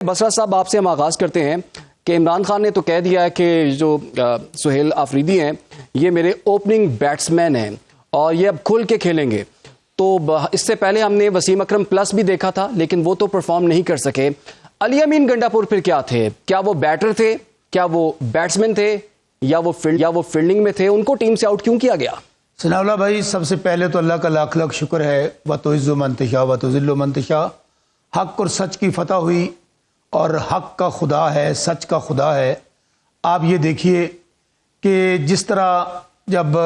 بسرا صاحب، آپ سے ہم آغاز کرتے ہیں کہ عمران خان نے تو کہہ دیا ہے کہ جو سہیل آفریدی ہیں یہ میرے اوپننگ بیٹسمین ہیں اور یہ اب کھل کے کھیلیں گے. تو اس سے پہلے ہم نے وسیم اکرم پلس بھی دیکھا تھا لیکن وہ تو پرفارم نہیں کر سکے. علی امین گنڈاپور پھر کیا تھے؟ کیا وہ بیٹر تھے؟ کیا وہ بیٹسمین تھے؟ یا وہ فیلڈنگ میں تھے؟ ان کو ٹیم سے آؤٹ کیوں کیا گیا؟ ثناء اللہ بھائی، سب سے پہلے تو اللہ کا لاکھ لاکھ شکر ہے. وَتُعِزُّ مَن تَشَاءُ وَتُذِلُّ مَن تَشَاءُ. حق اور سچ کی فتح ہوئی اور حق کا خدا ہے، سچ کا خدا ہے. آپ یہ دیکھیے کہ جس طرح جب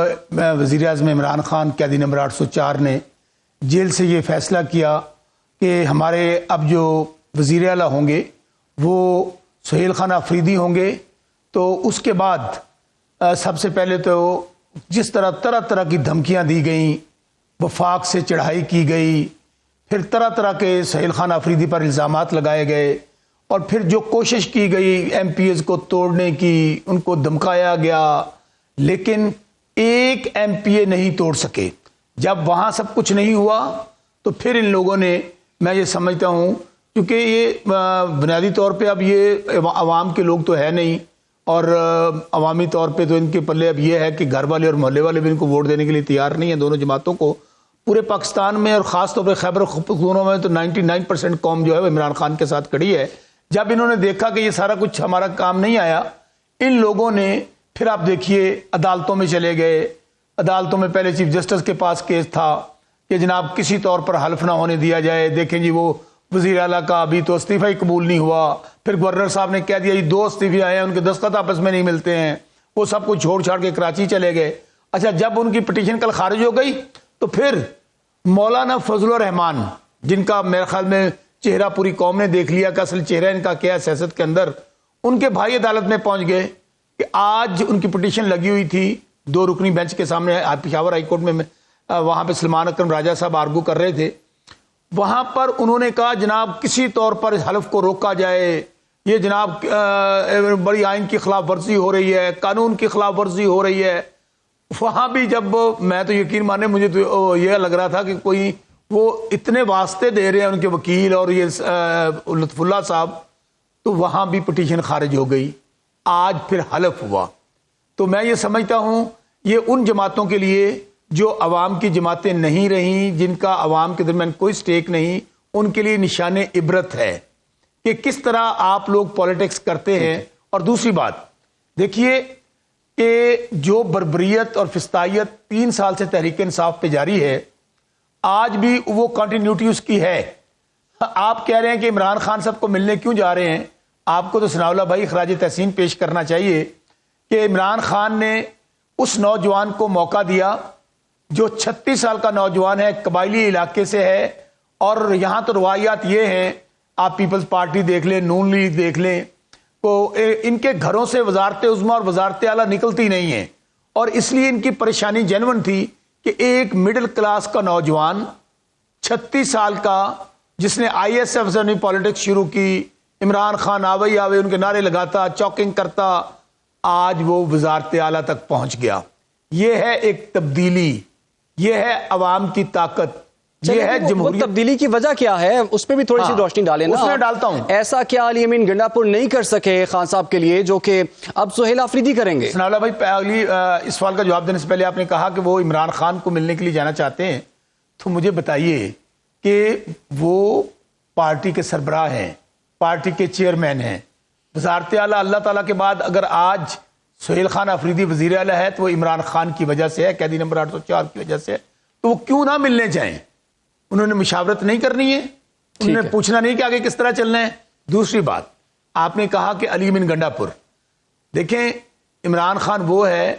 وزیر اعظم عمران خان قیدی نمبر 804 نے جیل سے یہ فیصلہ کیا کہ ہمارے اب جو وزیر اعلیٰ ہوں گے وہ سہیل خان آفریدی ہوں گے، تو اس کے بعد سب سے پہلے تو جس طرح طرح کی دھمکیاں دی گئیں، وفاق سے چڑھائی کی گئی، پھر طرح طرح کے سہیل خان آفریدی پر الزامات لگائے گئے، اور پھر جو کوشش کی گئی ایم پی ایز کو توڑنے کی، ان کو دھمکایا گیا، لیکن ایک ایم پی اے نہیں توڑ سکے. جب وہاں سب کچھ نہیں ہوا تو پھر ان لوگوں نے، میں یہ سمجھتا ہوں کیونکہ یہ بنیادی طور پہ اب یہ عوام کے لوگ تو ہے نہیں، اور عوامی طور پہ تو ان کے پلے اب یہ ہے کہ گھر والے اور محلے والے بھی ان کو ووٹ دینے کے لیے تیار نہیں ہیں دونوں جماعتوں کو. پورے پاکستان میں اور خاص طور پہ خیبر پختونخوا میں تو 99% قوم جو ہے وہ عمران خان کے ساتھ کھڑی ہے. جب انہوں نے دیکھا کہ یہ سارا کچھ ہمارا کام نہیں آیا، ان لوگوں نے پھر آپ دیکھیے عدالتوں میں چلے گئے. عدالتوں میں پہلے چیف جسٹس کے پاس کیس تھا کہ جناب کسی طور پر حلف نہ ہونے دیا جائے. دیکھیں جی، وہ وزیر اعلیٰ کا ابھی تو استعفی ہی قبول نہیں ہوا. پھر گورنر صاحب نے کہہ دیا یہ 2 استعفے آئے ہیں، ان کے دستخط آپس میں نہیں ملتے ہیں. وہ سب کچھ چھوڑ کے کراچی چلے گئے. اچھا، جب ان کی پٹیشن کل خارج ہو گئی تو پھر مولانا فضل الرحمان، جن کا میرے خیال میں چہرہ پوری قوم نے دیکھ لیا کہ اصل چہرہ ان کا کیا ہے سیاست کے اندر، ان کے بھائی عدالت میں پہنچ گئے کہ آج ان کی پٹیشن لگی ہوئی تھی 2 رکنی بینچ کے سامنے پشاور ہائی کورٹ میں. وہاں پہ سلمان اکرم راجہ صاحب آرگو کر رہے تھے. وہاں پر انہوں نے کہا جناب کسی طور پر اس حلف کو روکا جائے، یہ جناب بڑی آئین کی خلاف ورزی ہو رہی ہے، قانون کی خلاف ورزی ہو رہی ہے. وہاں بھی جب میں تو یقین مانے، مجھے تو یہ لگ رہا تھا کہ کوئی وہ اتنے واسطے دے رہے ہیں ان کے وکیل اور یہ لطف اللہ صاحب، تو وہاں بھی پٹیشن خارج ہو گئی. آج پھر حلف ہوا. تو میں یہ سمجھتا ہوں یہ ان جماعتوں کے لیے جو عوام کی جماعتیں نہیں رہیں، جن کا عوام کے درمیان کوئی سٹیک نہیں، ان کے لیے نشان عبرت ہے کہ کس طرح آپ لوگ پالیٹکس کرتے ہیں. اور دوسری بات دیکھیے کہ جو بربریت اور فسطائیت 3 سال سے تحریک انصاف پہ جاری ہے، آج بھی وہ کنٹینیوٹی اس کی ہے. آپ کہہ رہے ہیں کہ عمران خان صاحب کو ملنے کیوں جا رہے ہیں؟ آپ کو تو ثناء اللہ بھائی خراج تحسین پیش کرنا چاہیے کہ عمران خان نے اس نوجوان کو موقع دیا جو 36 سال کا نوجوان ہے، قبائلی علاقے سے ہے، اور یہاں تو روایات یہ ہیں، آپ پیپلز پارٹی دیکھ لیں، نون لیگ دیکھ لیں، تو ان کے گھروں سے وزارت عظمیٰ اور وزارت اعلیٰ نکلتی نہیں ہیں. اور اس لیے ان کی پریشانی جینون تھی کہ ایک مڈل کلاس کا نوجوان 36 سال کا جس نے آئی ایس ایف سے پالیٹکس شروع کی، عمران خان آوے ان کے نعرے لگاتا، چوکنگ کرتا، آج وہ وزارت اعلیٰ تک پہنچ گیا. یہ ہے ایک تبدیلی، یہ ہے عوام کی طاقت، یہ ہے جمہوریت. تبدیلی کی وجہ کیا ہے اس پہ بھی تھوڑی سی روشنی ڈالیں نا. اس میں ڈالتا ہوں. ایسا کیا علی امین گنڈاپور نہیں کر سکے خان صاحب کے لیے جو کہ اب سہیل آفریدی کریں گے؟ ثناء اللہ بھائی، اگلی اس سوال کا جواب دینے سے پہلے آپ نے کہا کہ وہ عمران خان کو ملنے کے لیے جانا چاہتے ہیں، تو مجھے بتائیے کہ وہ پارٹی کے سربراہ ہیں، پارٹی کے چیئرمین ہیں، وزارت اعلیٰ اللہ تعالیٰ کے بعد اگر آج سہیل خان آفریدی وزیر اعلیٰ ہے تو وہ عمران خان کی وجہ سے ہے، قیدی نمبر 804 کی وجہ سے. تو وہ کیوں نہ ملنے جائیں؟ انہوں نے مشاورت نہیں کرنی ہے، انہوں نے پوچھنا نہیں کہ آگے کس طرح چلنا ہے. دوسری بات، آپ نے کہا کہ علی امین گنڈاپور، دیکھیں عمران خان وہ ہے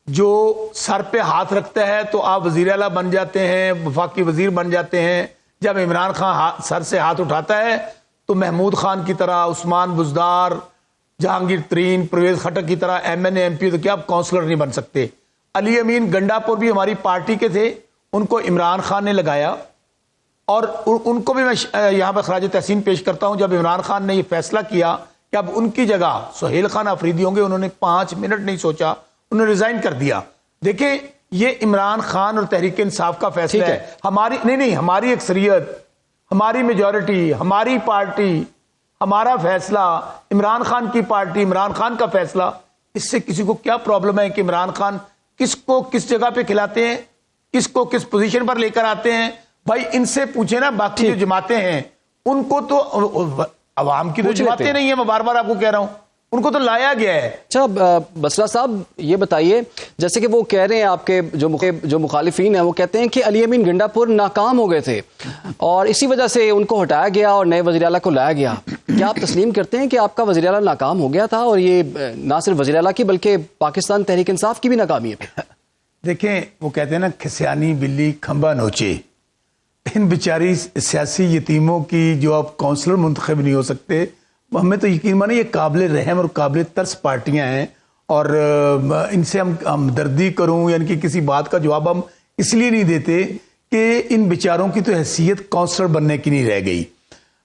جو سر پہ ہاتھ رکھتا ہے تو آپ وزیر اعلیٰ بن جاتے ہیں، وفاقی وزیر بن جاتے ہیں. جب عمران خان سر سے ہاتھ اٹھاتا ہے تو محمود خان کی طرح، عثمان بزدار، جہانگیر ترین، پرویز خٹک کی طرح M N A M P تو کیا آپ کونسلر نہیں بن سکتے. علی امین گنڈاپور بھی ہماری پارٹی کے تھے، ان کو عمران خان نے لگایا، اور ان کو بھی میں یہاں پہ خراج تحسین پیش کرتا ہوں. جب عمران خان نے یہ فیصلہ کیا کہ اب ان کی جگہ سہیل خان آفریدی ہوں گے، انہوں نے 5 منٹ نہیں سوچا، انہوں نے ریزائن کر دیا. دیکھیں یہ عمران خان اور تحریک انصاف کا فیصلہ ہے. ہماری نہیں، ہماری اکثریت، ہماری میجورٹی، ہماری پارٹی، ہمارا فیصلہ، عمران خان کی پارٹی، عمران خان کا فیصلہ، اس سے کسی کو کیا پرابلم ہے کہ عمران خان کس کو کس جگہ پہ کھلاتے ہیں، کس کو کس پوزیشن پر لے کر آتے ہیں؟ بھائی ان سے پوچھیں نا، باقی جو جماعتیں ہیں ان کو تو عوام کی تو جماعتیں نہیں ہیں، میں بار بار آپ کو کہہ رہا ہوں، ان کو تو لایا گیا ہے۔ اچھا بسرا صاحب یہ بتائیے، جیسے کہ وہ کہہ رہے ہیں آپ کے جو مخالفین ہیں وہ کہتے ہیں کہ علی امین گنڈا پور ناکام ہو گئے تھے اور اسی وجہ سے ان کو ہٹایا گیا اور نئے وزیر اعلیٰ کو لایا گیا، کیا آپ تسلیم کرتے ہیں کہ آپ کا وزیر اعلیٰ ناکام ہو گیا تھا اور یہ نہ صرف وزیر اعلیٰ کی بلکہ پاکستان تحریک انصاف کی بھی ناکامی ہے؟ دیکھیں وہ کہتے ہیں نا کھسیانی بلی کھمبا نوچے، ان بیچاری سیاسی یتیموں کی جو آپ کونسلر منتخب نہیں ہو سکتے، ہمیں تو یقین مانے یہ قابل رحم اور قابل ترس پارٹیاں ہیں، اور ان سے ہم ہمدردی کروں یعنی کہ کسی بات کا جواب ہم اس لیے نہیں دیتے کہ ان بیچاروں کی تو حیثیت کونسلر بننے کی نہیں رہ گئی۔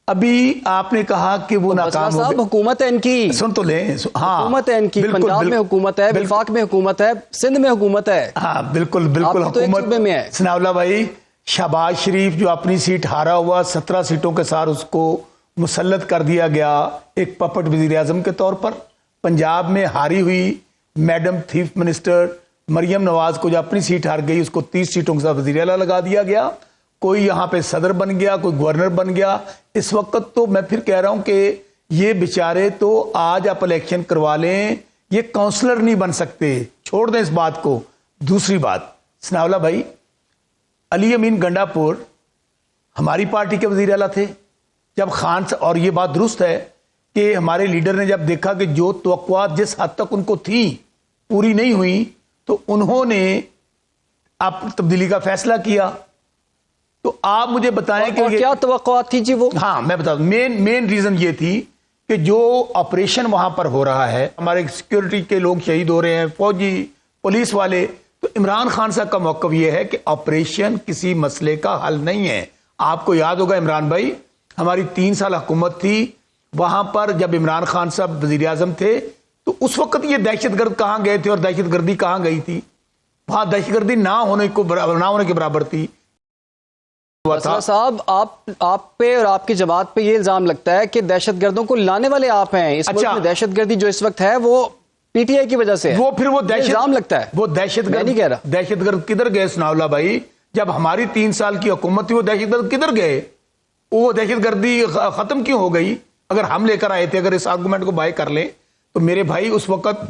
ابھی آپ نے کہا کہ وہ ناکام ہو گئے، حکومت ہے ان کی، سن تو لیں، ہاں حکومت ہے ان کی، پنجاب میں حکومت ہے، وفاق میں حکومت ہے، سندھ میں حکومت ہے، ہاں بالکل بالکل حکومت میں ہے۔ ثناءاللہ بھائی، شہباز شریف جو اپنی سیٹ ہارا ہوا 17 سیٹوں کے ساتھ اس کو مسلط کر دیا گیا ایک پپٹ وزیر اعظم کے طور پر۔ پنجاب میں ہاری ہوئی madam chief minister Maryam Nawaz کو جو اپنی سیٹ ہار گئی اس کو 30 سیٹوں کے ساتھ وزیر اعلیٰ لگا دیا گیا، کوئی یہاں پہ صدر بن گیا، کوئی گورنر بن گیا۔ اس وقت تو میں پھر کہہ رہا ہوں کہ یہ بیچارے تو آج آپ الیکشن کروا لیں، یہ کونسلر نہیں بن سکتے، چھوڑ دیں اس بات کو۔ دوسری بات، ثناءاللہ بھائی، علی امین گنڈا پور ہماری پارٹی کے وزیر اعلیٰ تھے جب خان سے، اور یہ بات درست ہے کہ ہمارے لیڈر نے جب دیکھا کہ جو توقعات جس حد تک ان کو تھیں پوری نہیں ہوئی تو انہوں نے اب تبدیلی کا فیصلہ کیا۔ تو آپ مجھے بتائیں کہ کیا توقعات تھی جی وہ؟ ہاں میں بتا دوں، مین ریزن یہ تھی کہ جو آپریشن وہاں پر ہو رہا ہے، ہمارے سیکیورٹی کے لوگ شہید ہو رہے ہیں، فوجی پولیس والے، تو عمران خان صاحب کا موقف یہ ہے کہ آپریشن کسی مسئلے کا حل نہیں ہے۔ آپ کو یاد ہوگا عمران بھائی، ہماری 3 سال حکومت تھی، وہاں پر جب عمران خان صاحب وزیر اعظم تھے تو اس وقت یہ دہشت گرد کہاں گئے تھے اور دہشت گردی کہاں گئی تھی؟ وہاں دہشت گردی نہ ہونے کے برابر تھی۔ صاحب آپ پہ اور آپ کی جماعت پہ یہ الزام لگتا ہے کہ دہشت گردوں کو لانے والے آپ ہیں، اس ملک میں دہشت گردی جو اس وقت ہے وہ پی ٹی آئی کی وجہ سے ہے، وہ پھر وہ الزام لگتا ہے، وہ دہشت گرد، نہیں کہہ رہا دہشت گرد کدھر گئے ثناءاللہ بھائی؟ جب ہماری 3 سال کی حکومت تھی وہ دہشت گرد کدھر گئے؟ وہ دہشت گردی ختم کیوں ہو گئی؟ اگر ہم لے کر آئے تھے، اگر اس آرگومنٹ کو بائی کر لیں تو میرے بھائی اس وقت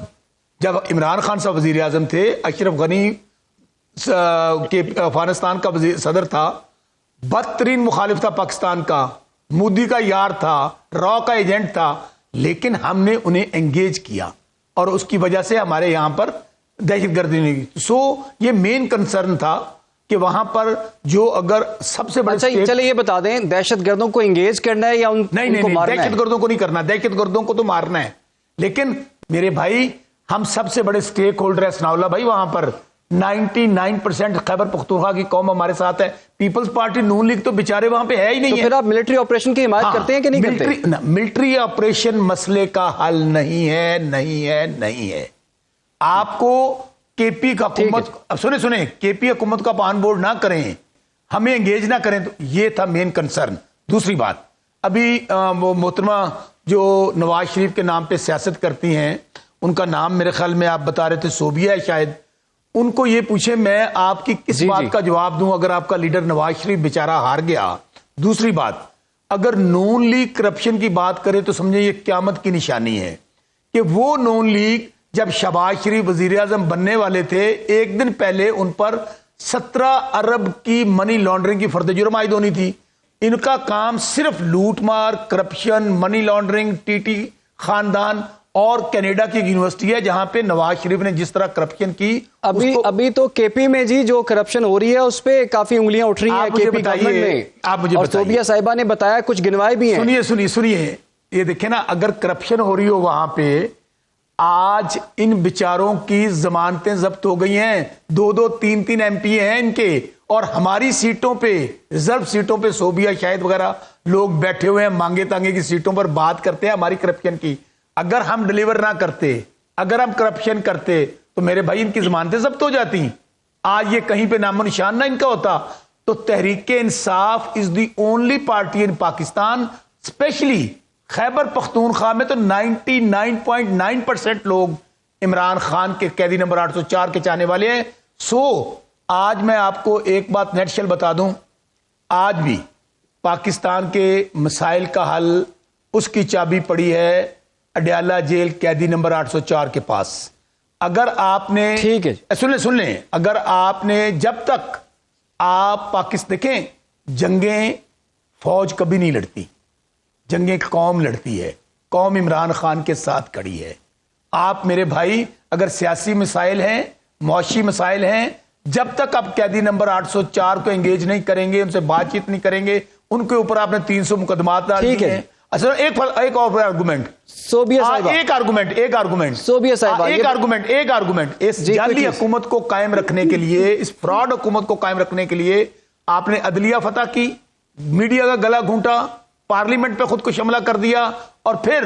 جب عمران خان صاحب وزیر اعظم تھے، اشرف غنی کے افغانستان کا صدر تھا، بدترین مخالف تھا پاکستان کا، مودی کا یار تھا، را کا ایجنٹ تھا، لیکن ہم نے انہیں انگیج کیا اور اس کی وجہ سے ہمارے یہاں پر دہشت گردی نہیں کی۔ سو یہ مین کنسرن تھا کہ وہاں پر جو اگر سب سے بڑے چلے یہ بتا دیں دہشت گردوں کو انگیج کرنا ہے یا ان کو مارنا ہے؟ دہشت گردوں کو نہیں کرنا، دہشت گردوں کو تو مارنا ہے، لیکن میرے بھائی ہم سب سے بڑے سٹیک ہولڈر ہیں ثناءاللہ بھائی، وہاں پر 99% خیبر پختونخوا کی قوم ہمارے ساتھ ہے، پیپلز پارٹی نون لیگ تو بیچارے وہاں پہ ہے ہی نہیں ہے۔ تو پھر آپ ملٹری آپریشن کی حمایت کرتے ہیں کہ نہیں کرتے؟ ملٹری آپریشن مسئلے کا حل نہیں ہے، نہیں ہے، نہیں ہے۔ آپ کو کے پی کا حکومت، سنیں کے پی حکومت کا آن بورڈ نہ کریں، ہمیں انگیج نہ کریں، تو یہ تھا مین کنسرن۔ دوسری بات، ابھی وہ محترمہ جو نواز شریف کے نام پہ سیاست کرتی ہیں، ان کا نام میرے خیال میں آپ بتا رہے تھے صوبیہ ہے شاید، ان کو یہ پوچھیں میں آپ کی کس بات کا جواب دوں اگر آپ کا لیڈر نواز شریف بیچارہ ہار گیا؟ دوسری بات، اگر نون لیگ کرپشن کی بات کرے تو سمجھیں یہ قیامت کی نشانی ہے کہ وہ نون لیگ جب شہباز شریف وزیر اعظم بننے والے تھے، ایک دن پہلے ان پر 17 ارب کی منی لانڈرنگ کی فرد جرم عائد ہونی تھی۔ ان کا کام صرف لوٹ مار، corruption, money laundering, T T خاندان، اور کینیڈا کی یونیورسٹی ہے جہاں پہ نواز شریف نے جس طرح کرپشن کی۔ ابھی تو کے پی میں جی جو کرپشن ہو رہی ہے اس پہ کافی انگلیاں اٹھ رہی ہیں کے پی گورنمنٹ میں، آپ مجھے اور صوبیہ صاحبہ نے بتایا کچھ گنوائے بھی ہیں۔ سنیے یہ دیکھیں نا، اگر کرپشن ہو رہی ہو وہاں پہ، آج ان بیچاروں کی ضمانتیں ضبط ہو گئی ہیں، 2 3 ایم پی ہیں ان کے، اور ہماری سیٹوں پہ، ریزرو سیٹوں پہ صوبیہ شاہد وغیرہ لوگ بیٹھے ہوئے ہیں، مانگے تانگے کی سیٹوں پر بات کرتے ہیں ہماری کرپشن کی۔ اگر ہم ڈیلیور نہ کرتے، اگر ہم کرپشن کرتے تو میرے بھائی ان کی ضمانتیں ضبط ہو جاتی، آج یہ کہیں پہ نام و نشان نہ ان کا ہوتا۔ تو Tehreek Insaf is the only party in Pakistan, especially Khyber Pakhtunkhwa میں تو 99.9% لوگ عمران خان کے قیدی نمبر 804 کے چاہنے والے ہیں. آج میں آپ کو ایک بات نیٹ شل بتا دوں, آج بھی پاکستان کے مسائل کا حل اس کی چابی پڑی ہے اڈیالہ جیل قیدی نمبر 804 کے پاس. اگر آپ نے ٹھیک ہے سن لیں, اگر آپ نے جب تک آپ پاکستان دیکھیں, جنگیں فوج کبھی نہیں لڑتی, جنگیں قوم لڑتی ہے. قوم عمران خان کے ساتھ کھڑی ہے. آپ میرے بھائی اگر سیاسی مسائل ہیں, معاشی مسائل ہیں, جب تک آپ قیدی نمبر 804 کو انگیج نہیں کریں گے, ان سے بات چیت نہیں کریں گے, ان کے اوپر آپ نے 300 مقدمات ڈال دیے ہیں. اچھا ایک اور آرگومنٹ, ایک آرگومنٹ اس جعلی حکومت کو قائم رکھنے کے لیے, اس فراڈ حکومت کو قائم رکھنے کے لیے آپ نے عدلیہ فتح کی, میڈیا کا گلا گھونٹا, پارلیمنٹ پہ خود کو شملہ کر دیا, اور پھر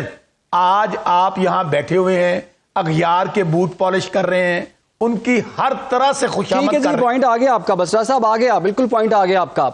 آج آپ یہاں بیٹھے ہوئے ہیں, اغیار کے بوٹ پالش کر رہے ہیں, ان کی ہر طرح سے خوشامد کر رہے ہیں. پوائنٹ آ گیا آپ کا, بسرا صاحب آ گیا, بالکل پوائنٹ آ گیا آپ کا.